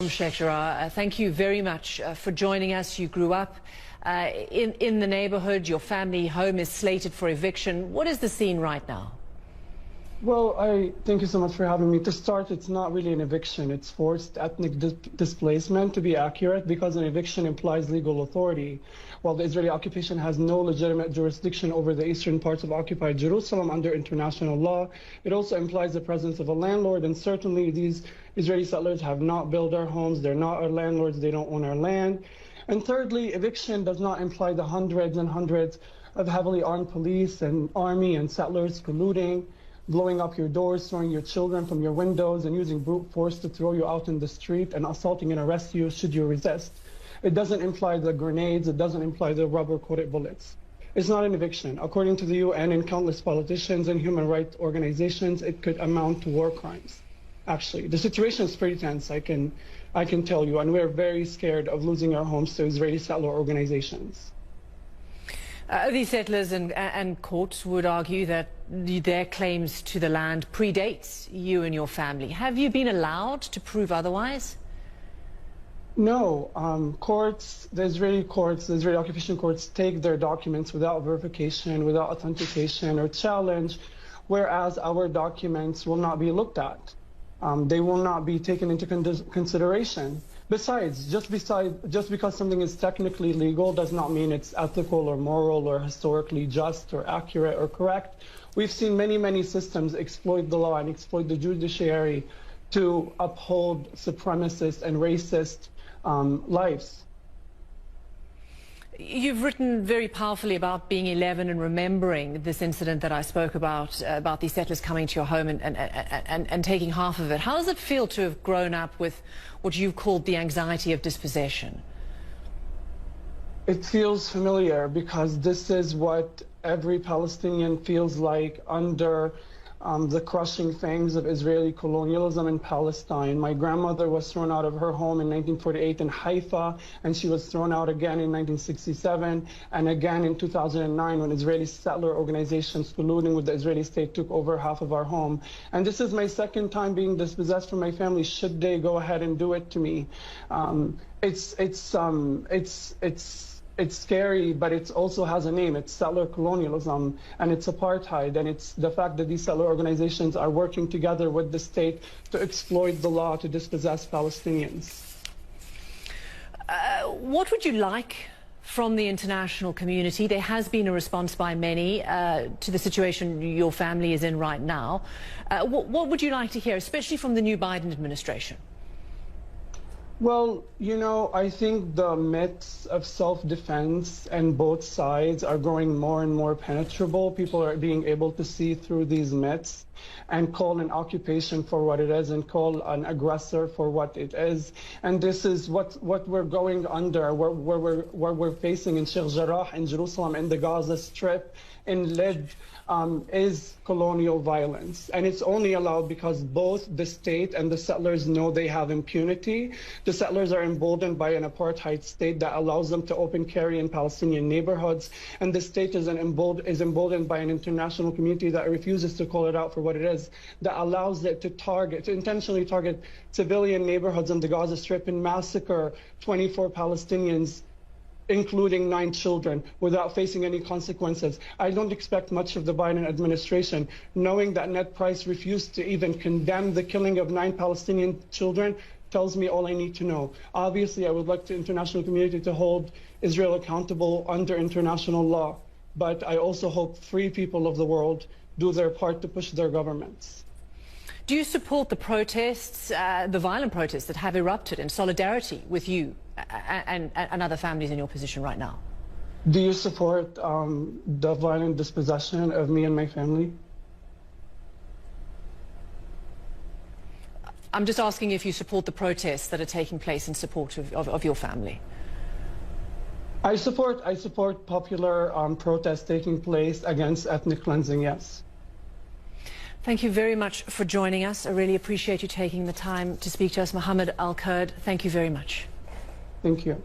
Sheikh Jarrah, thank you very much for joining us. You grew up in the neighborhood. Your family home is slated for eviction. What is the scene right now? Well, thank you so much for having me. To start, it's not really an eviction. It's forced ethnic displacement, to be accurate, because an eviction implies legal authority. While the Israeli occupation has no legitimate jurisdiction over the eastern parts of occupied Jerusalem under international law, it also implies the presence of a landlord, and certainly these Israeli settlers have not built our homes. They're not our landlords. They don't own our land. And thirdly, eviction does not imply the hundreds and hundreds of heavily armed police and army and settlers colluding, blowing up your doors, throwing your children from your windows, and using brute force to throw you out in the street and assaulting and arrest you should you resist. It doesn't imply the grenades. It doesn't imply the rubber-coated bullets. It's not an eviction. According to the UN and countless politicians and human rights organizations, it could amount to war crimes. Actually, the situation is pretty tense, I can tell you, and we're very scared of losing our homes to Israeli settler organizations. These settlers and courts would argue that their claims to the land predates you and your family. Have you been allowed to prove otherwise? No. The Israeli occupation courts take their documents without verification, without authentication or challenge, whereas our documents will not be looked at. They will not be taken into consideration. Besides, just because something is technically legal does not mean it's ethical or moral or historically just or accurate or correct. We've seen many systems exploit the law and exploit the judiciary to uphold supremacist and racist lives. You've written very powerfully about being 11 and remembering this incident that I spoke about these settlers coming to your home and taking half of it. How does it feel to have grown up with what you've called the anxiety of dispossession? It feels familiar because this is what every Palestinian feels like under the crushing fangs of Israeli colonialism in Palestine. My grandmother was thrown out of her home in 1948 in Haifa, and she was thrown out again in 1967 and again in 2009 when Israeli settler organizations colluding with the Israeli state took over half of our home. And this is my second time being dispossessed from my family should they go ahead and do it to me. It's scary, but it also has a name. It's settler colonialism, and it's apartheid, and it's the fact that these settler organizations are working together with the state to exploit the law to dispossess Palestinians. What would you like from the international community? There has been a response by many to the situation your family is in right now. What would you like to hear, especially from the new Biden administration? Well, you know, I think the myths of self-defense and both sides are growing more and more penetrable. People are being able to see through these myths and call an occupation for what it is and call an aggressor for what it is. And this is what we're going under, where we're facing in Sheikh Jarrah, in Jerusalem, in the Gaza Strip, in Lid, is colonial violence. And it's only allowed because both the state and the settlers know they have impunity. The settlers are emboldened by an apartheid state that allows them to open carry in Palestinian neighborhoods. And the state is emboldened by an international community that refuses to call it out for what it is, that allows it to intentionally target civilian neighborhoods in the Gaza Strip and massacre 24 Palestinians, including 9 children, without facing any consequences. I don't expect much of the Biden administration. Knowing that Ned Price refused to even condemn the killing of 9 Palestinian children tells me all I need to know. Obviously, I would like the international community to hold Israel accountable under international law, but I also hope free people of the world do their part to push their governments. Do you support the protests, the violent protests that have erupted in solidarity with you and other families in your position right now? Do you support the violent dispossession of me and my family? I'm just asking if you support the protests that are taking place in support of your family. I support popular protests taking place against ethnic cleansing, yes. Thank you very much for joining us. I really appreciate you taking the time to speak to us. محمد الكرد, thank you very much. Thank you.